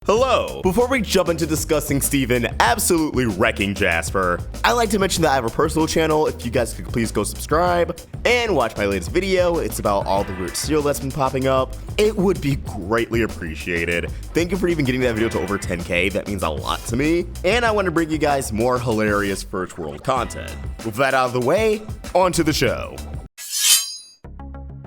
Hello! Before we jump into discussing Steven absolutely wrecking Jasper, I'd like to mention that I have a personal channel. If you guys could please go subscribe and watch my latest video. It's about all the weird cereal that's been popping up. It would be greatly appreciated. Thank you for even getting that video to over 10K. That means a lot to me. And I want to bring you guys more hilarious first world content. With that out of the way, on to the show.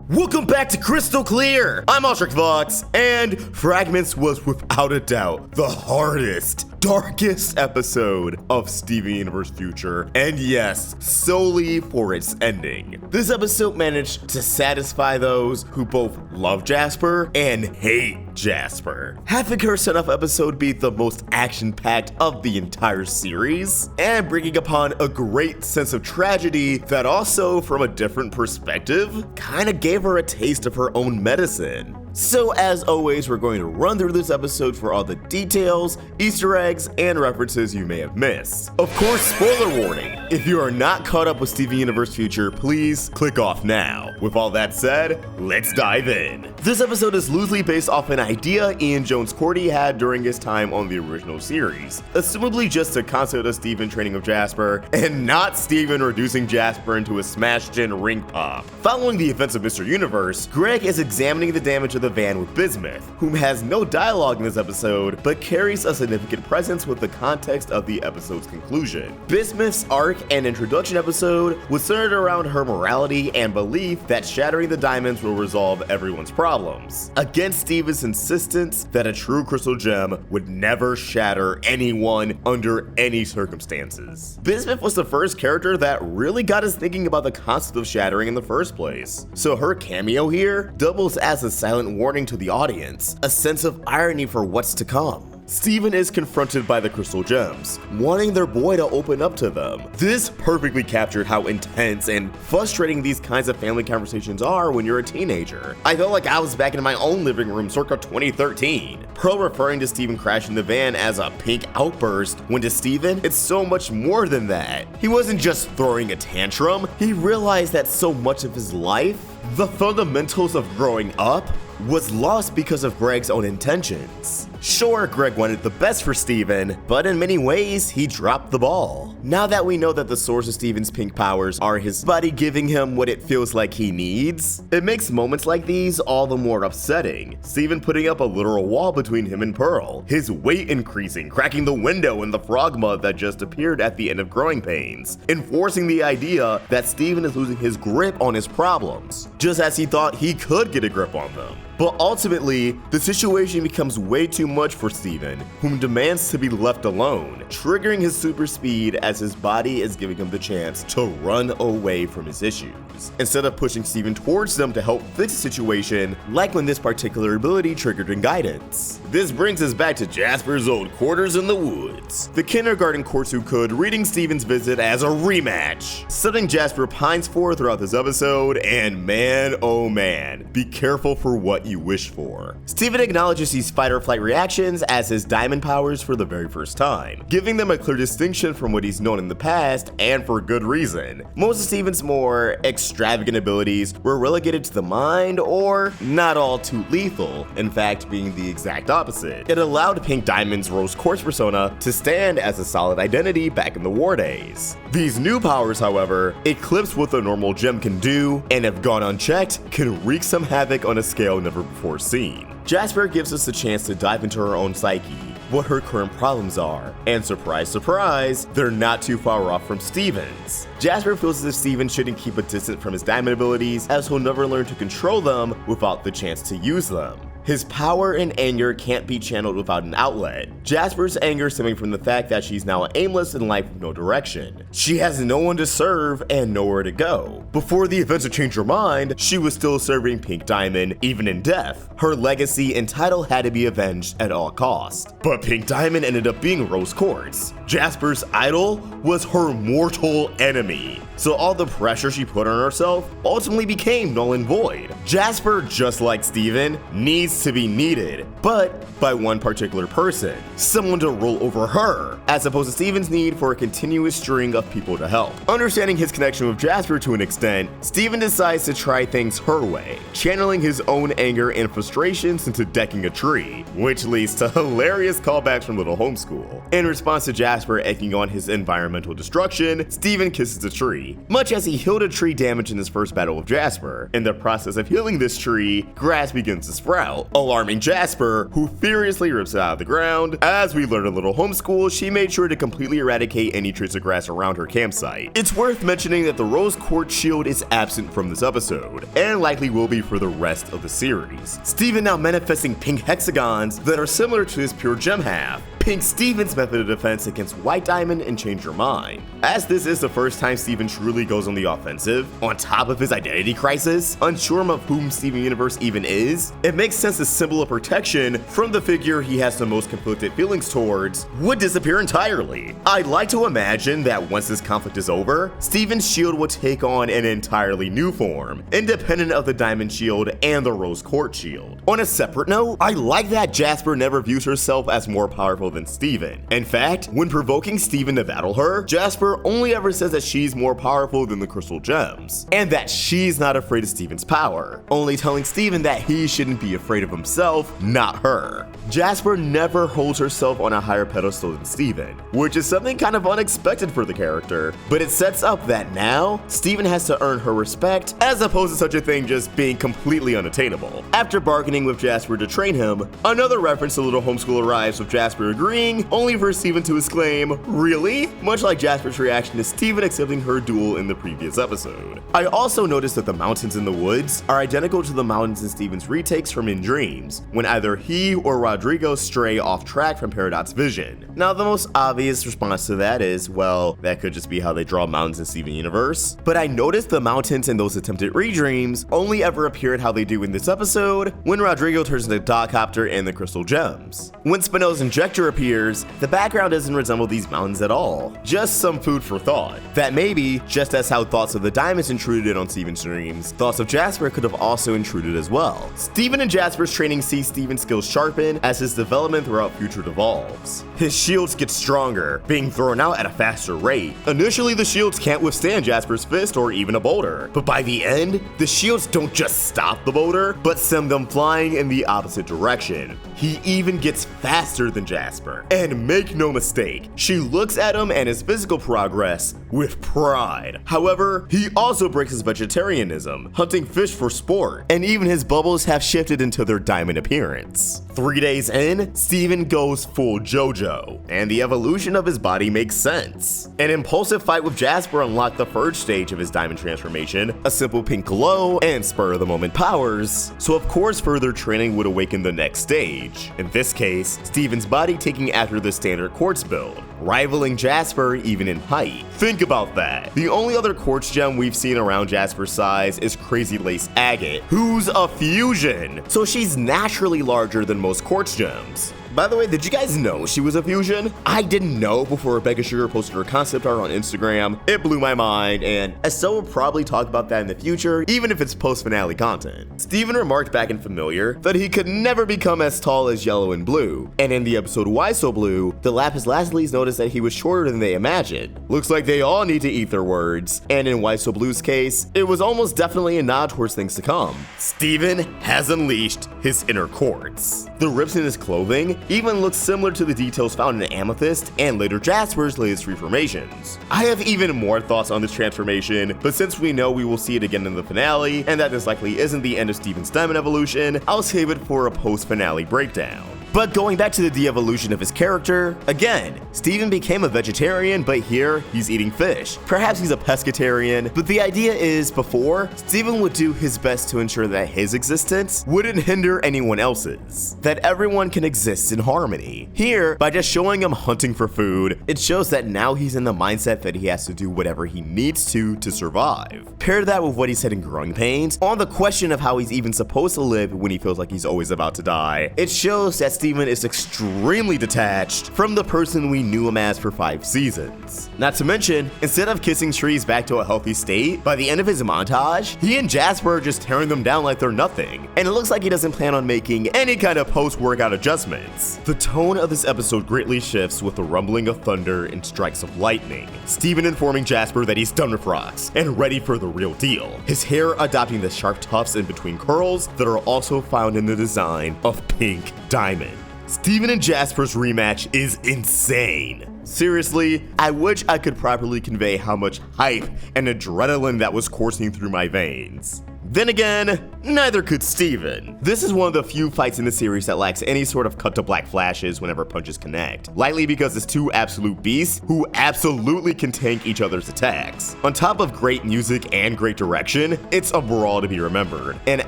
Welcome back to Crystal Clear! I'm Vox, and Fragments was without a doubt the hardest, darkest episode of Steven Universe Future, and yes, solely for its ending. This episode managed to satisfy those who both love Jasper and hate Jasper, having her set-off episode be the most action-packed of the entire series, and bringing upon a great sense of tragedy that also, from a different perspective, kinda gave her a taste of her own medicine. So as always, we're going to run through this episode for all the details, Easter eggs, and references you may have missed. Of course, spoiler warning, if you are not caught up with Steven Universe Future, please click off now. With all that said, let's dive in. This episode is loosely based off an idea Ian Jones-Cordy had during his time on the original series, assumably just a concept of Steven training with Jasper, and not Steven reducing Jasper into a smashed-in ring pop. Following the events of Mr. Universe, Greg is examining the damage of the van with Bismuth, whom has no dialogue in this episode, but carries a significant presence with the context of the episode's conclusion. Bismuth's arc and introduction episode was centered around her morality and belief that shattering the diamonds will resolve everyone's problems, against Steven's insistence that a true crystal gem would never shatter anyone under any circumstances. Bismuth was the first character that really got us thinking about the concept of shattering in the first place, so her cameo here doubles as a silent warning to the audience, a sense of irony for what's to come. Steven is confronted by the crystal gems, wanting their boy to open up to them. This perfectly captured how intense and frustrating these kinds of family conversations are when you're a teenager. I felt like I was back in my own living room circa 2013. Pearl referring to Steven crashing the van as a pink outburst, when to Steven, it's so much more than that. He wasn't just throwing a tantrum, he realized that so much of his life, the fundamentals of growing up, was lost because of Greg's own intentions. Sure, Greg wanted the best for Steven, but in many ways, he dropped the ball. Now that we know that the source of Steven's pink powers are his body giving him what it feels like he needs, it makes moments like these all the more upsetting. Steven putting up a literal wall between him and Pearl, his weight increasing, cracking the window in the frog mud that just appeared at the end of Growing Pains, enforcing the idea that Steven is losing his grip on his problems, just as he thought he could get a grip on them. But ultimately, the situation becomes way too much for Steven, whom demands to be left alone, triggering his super speed as his body is giving him the chance to run away from his issues, instead of pushing Steven towards them to help fix the situation, like when this particular ability triggered in Guidance. This brings us back to Jasper's old quarters in the woods. The kindergarten Korsu-Kud reading Steven's visit as a rematch, something Jasper pines for throughout this episode, and man oh man, be careful for what you wish for. Steven acknowledges these fight-or-flight reactions as his diamond powers for the very first time, giving them a clear distinction from what he's known in the past, and for good reason. Most of Steven's more extravagant abilities were relegated to the mind, or not all too lethal, in fact being the exact opposite. It allowed Pink Diamond's rose quartz persona to stand as a solid identity back in the war days. These new powers, however, eclipse what the normal gem can do, and if gone unchecked, can wreak some havoc on a scale never before seen. Jasper gives us a chance to dive into her own psyche, what her current problems are, and surprise, surprise, they're not too far off from Steven's. Jasper feels as if Steven shouldn't keep a distance from his diamond abilities, as he'll never learn to control them without the chance to use them. His power and anger can't be channeled without an outlet. Jasper's anger stemming from the fact that she's now aimless in life with no direction. She has no one to serve and nowhere to go. Before the events to change her mind, she was still serving Pink Diamond, even in death. Her legacy and title had to be avenged at all costs. But Pink Diamond ended up being Rose Quartz. Jasper's idol was her mortal enemy. so all the pressure she put on herself ultimately became null and void. Jasper, just like Steven, needs to be needed, but by one particular person, someone to rule over her, as opposed to Steven's need for a continuous string of people to help. Understanding his connection with Jasper to an extent, Steven decides to try things her way, channeling his own anger and frustrations into decking a tree, which leads to hilarious callbacks from Little Homeschool. In response to Jasper egging on his environmental destruction, Steven kisses the tree, much as he healed a tree damage in his first battle with Jasper. In the process of healing this tree, grass begins to sprout, alarming Jasper, who furiously rips it out of the ground. As we learn in Little Homeschool, she made sure to completely eradicate any trace of grass around her campsite. It's worth mentioning that the rose quartz shield is absent from this episode, and likely will be for the rest of the series. Steven now manifesting pink hexagons that are similar to his pure gem half. Pink Steven's method of defense against White Diamond and Change Your Mind. As this is the first time Steven truly goes on the offensive, on top of his identity crisis, unsure of whom Steven Universe even is, it makes sense the symbol of protection from the figure he has the most conflicted feelings towards would disappear entirely. I'd like to imagine that once this conflict is over, Steven's shield will take on an entirely new form, independent of the Diamond Shield and the Rose Quartz Shield. On a separate note, I like that Jasper never views herself as more powerful than Steven. In fact, when provoking Steven to battle her, Jasper only ever says that she's more powerful than the crystal gems, and that she's not afraid of Steven's power, only telling Steven that he shouldn't be afraid of himself, not her. Jasper never holds herself on a higher pedestal than Steven, which is something kind of unexpected for the character, but it sets up that now, Steven has to earn her respect, as opposed to such a thing just being completely unattainable. After bargaining with Jasper to train him, another reference to Little Homeschool arrives with Jasper agreeing, only for Steven to exclaim, "Really?" Much like Jasper's reaction to Steven accepting her duel in the previous episode. I also noticed that the mountains in the woods are identical to the mountains in Steven's retakes from In Dreams, when either he or Rodrigo stray off track from Peridot's vision. Now, the most obvious response to that is, well, that could just be how they draw mountains in Steven Universe, but I noticed the mountains in those attempted redreams only ever appeared how they do in this episode when Rodrigo turns into Dogcopter and the Crystal Gems. When Spino's Injector appears, the background doesn't resemble these mountains at all. Just some food for thought. That maybe, just as how thoughts of the diamonds intruded on Steven's dreams, thoughts of Jasper could have also intruded as well. Steven and Jasper's training sees Steven's skills sharpen as his development throughout future devolves. His shields get stronger, being thrown out at a faster rate. Initially, the shields can't withstand Jasper's fist or even a boulder, but by the end, the shields don't just stop the boulder, but send them flying in the opposite direction. He even gets faster than Jasper. And make no mistake, she looks at him and his physical progress with pride. However, he also breaks his vegetarianism, hunting fish for sport, and even his bubbles have shifted into their diamond appearance. 3 days in, Steven goes full JoJo, and the evolution of his body makes sense. An impulsive fight with Jasper unlocked the first stage of his diamond transformation, a simple pink glow, and spur-of-the-moment powers, so of course further training would awaken the next stage. In this case, Steven's body taking after the standard quartz build, rivaling Jasper even in height. Think about that. The only other quartz gem we've seen around Jasper's size is Crazy Lace Agate, who's a fusion, so she's naturally larger than most quartz gems. By the way, did you guys know she was a fusion? I didn't know before Rebecca Sugar posted her concept art on Instagram. It blew my mind, and I still will probably talk about that in the future, even if it's post-finale content. Steven remarked back in Familiar that he could never become as tall as Yellow and Blue, and in the episode Why So Blue, the Lapis Lazulis noticed that he was shorter than they imagined. Looks like they all need to eat their words, and in Why So Blue's case, it was almost definitely a nod towards things to come. Steven has unleashed his inner quartz. The rips in his clothing even looks similar to the details found in Amethyst and later Jasper's latest reformations. I have even more thoughts on this transformation, but since we know we will see it again in the finale, and that this likely isn't the end of Steven's diamond evolution, I'll save it for a post-finale breakdown. But going back to the de-evolution of his character, again, Steven became a vegetarian, but here he's eating fish. Perhaps he's a pescatarian, but the idea is before, Steven would do his best to ensure that his existence wouldn't hinder anyone else's, that everyone can exist in harmony. Here, by just showing him hunting for food, it shows that now he's in the mindset that he has to do whatever he needs to survive. Pair that with what he said in Growing Pains, on the question of how he's even supposed to live when he feels like he's always about to die, it shows that Steven is extremely detached from the person we knew him as for 5 seasons. Not to mention, instead of kissing trees back to a healthy state, by the end of his montage, he and Jasper are just tearing them down like they're nothing, and it looks like he doesn't plan on making any kind of post-workout adjustments. The tone of this episode greatly shifts with the rumbling of thunder and strikes of lightning, Steven informing Jasper that he's done with rocks and ready for the real deal, his hair adopting the sharp tufts in between curls that are also found in the design of Pink Diamond. Steven and Jasper's rematch is insane. Seriously, I wish I could properly convey how much hype and adrenaline that was coursing through my veins. Then again, neither could Steven. This is one of the few fights in the series that lacks any sort of cut to black flashes whenever punches connect, likely because it's 2 absolute beasts who absolutely can tank each other's attacks. On top of great music and great direction, it's a brawl to be remembered, and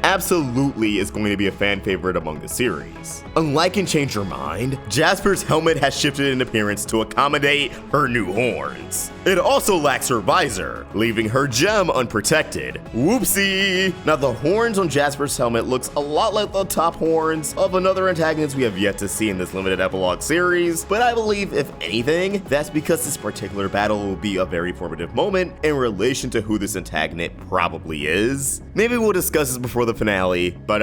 absolutely is going to be a fan favorite among the series. Unlike in Change Your Mind, Jasper's helmet has shifted in appearance to accommodate her new horns. It also lacks her visor, leaving her gem unprotected. Whoopsie! Now the horns on Jasper's helmet looks a lot like the top horns of another antagonist we have yet to see in this limited epilogue series, but I believe if anything, that's because this particular battle will be a very formative moment in relation to who this antagonist probably is. Maybe we'll discuss this before the finale, but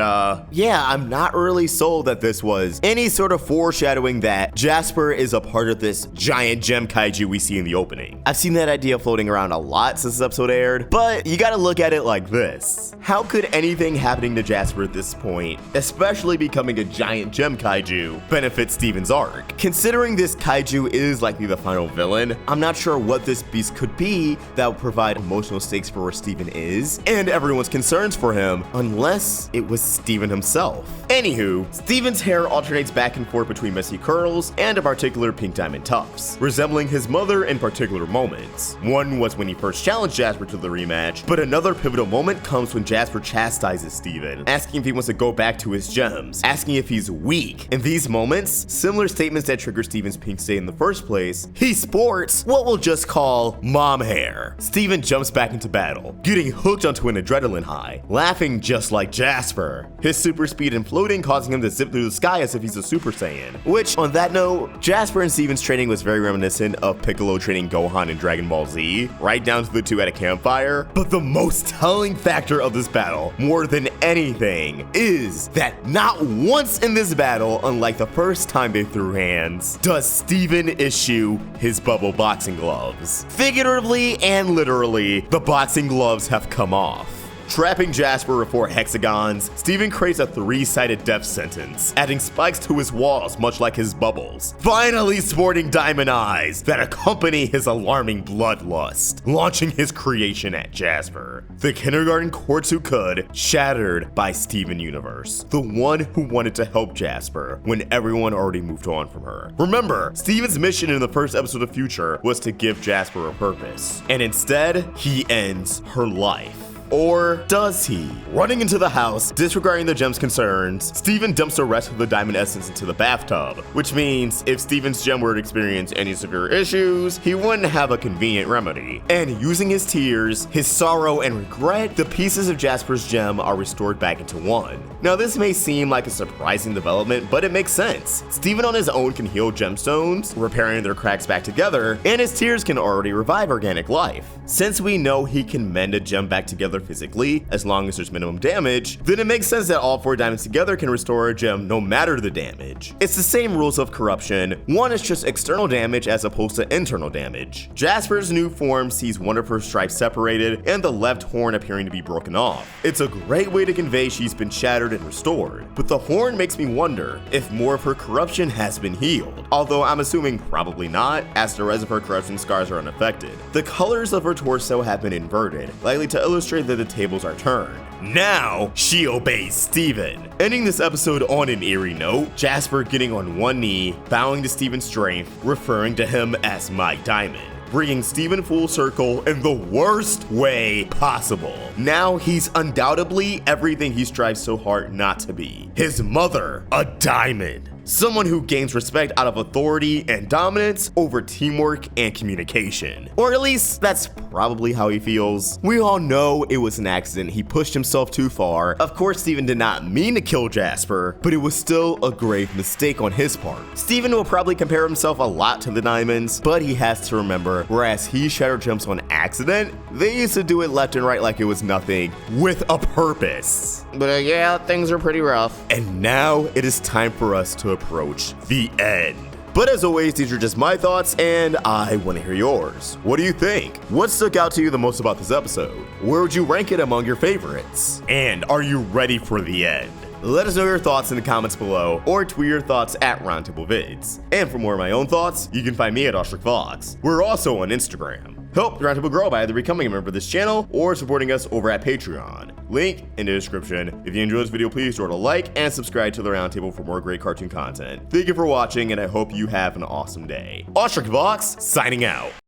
yeah, I'm not really sold that this was any sort of foreshadowing that Jasper is a part of this giant gem kaiju we see in the opening. I've seen that idea floating around a lot since this episode aired, but you gotta look at it like this. How could anything happening to Jasper at this point, especially becoming a giant gem kaiju, benefit Steven's arc? Considering this kaiju is likely the final villain, I'm not sure what this beast could be that would provide emotional stakes for where Steven is and everyone's concerns for him, unless it was Steven himself. Anywho, Steven's hair alternates back and forth between messy curls and a particular pink diamond tufts, resembling his mother in particular moments. One was when he first challenged Jasper to the rematch, but another pivotal moment comes when Jasper chastises Steven, asking if he wants to go back to his gems, asking if he's weak. In these moments, similar statements that trigger Steven's pink state in the first place, he sports what we'll just call mom hair. Steven jumps back into battle, getting hooked onto an adrenaline high, laughing just like Jasper, his super speed and floating causing him to zip through the sky as if he's a Super Saiyan. Which, on that note, Jasper and Steven's training was very reminiscent of Piccolo training Gohan in Dragon Ball Z, right down to the 2 at a campfire. But the most telling factor of this battle, more than anything, is that not once in this battle, unlike the first time they threw hands, does Steven issue his bubble boxing gloves. Figuratively and literally, the boxing gloves have come off. Trapping Jasper with 4 hexagons, Steven creates a 3-sided death sentence, adding spikes to his walls much like his bubbles, finally sporting diamond eyes that accompany his alarming bloodlust, launching his creation at Jasper. The kindergarten courts who could, shattered by Steven Universe, the one who wanted to help Jasper when everyone already moved on from her. Remember, Steven's mission in the first episode of Future was to give Jasper a purpose, and instead, he ends her life. Or does he? Running into the house, disregarding the gem's concerns, Steven dumps the rest of the diamond essence into the bathtub, which means if Steven's gem were to experience any severe issues, he wouldn't have a convenient remedy. And using his tears, his sorrow, and regret, the pieces of Jasper's gem are restored back into one. Now this may seem like a surprising development, but it makes sense. Steven on his own can heal gemstones, repairing their cracks back together, and his tears can already revive organic life. Since we know he can mend a gem back together physically, as long as there's minimum damage, then it makes sense that all 4 diamonds together can restore a gem no matter the damage. It's the same rules of corruption, one is just external damage as opposed to internal damage. Jasper's new form sees one of her stripes separated and the left horn appearing to be broken off. It's a great way to convey she's been shattered and restored, but the horn makes me wonder if more of her corruption has been healed, although I'm assuming probably not, as the rest of her corruption scars are unaffected. The colors of her torso have been inverted, likely to illustrate that the tables are turned. Now, she obeys Steven. Ending this episode on an eerie note, Jasper getting on one knee, bowing to Steven's strength, referring to him as my diamond, bringing Steven full circle in the worst way possible. Now he's undoubtedly everything he strives so hard not to be. His mother, a diamond. Someone who gains respect out of authority and dominance over teamwork and communication. Or at least, that's probably how he feels. We all know it was an accident. He pushed himself too far. Of course, Steven did not mean to kill Jasper, but it was still a grave mistake on his part. Steven will probably compare himself a lot to the Diamonds, but he has to remember, whereas he shattered gems on accident, they used to do it left and right like it was nothing, with a purpose. But yeah, things are pretty rough. And now it is time for us to approach the end. But as always, these are just my thoughts, and I want to hear yours. What do you think? What stuck out to you the most about this episode? Where would you rank it among your favorites? And are you ready for the end? Let us know your thoughts in the comments below, or tweet your thoughts at Roundtable Vids. And for more of my own thoughts, you can find me at Vox. We're also on Instagram. Help the Roundtable grow by either becoming a member of this channel or supporting us over at Patreon. Link in the description. If you enjoyed this video, please throw it a like and subscribe to the Roundtable for more great cartoon content. Thank you for watching, and I hope you have an awesome day. Vox signing out.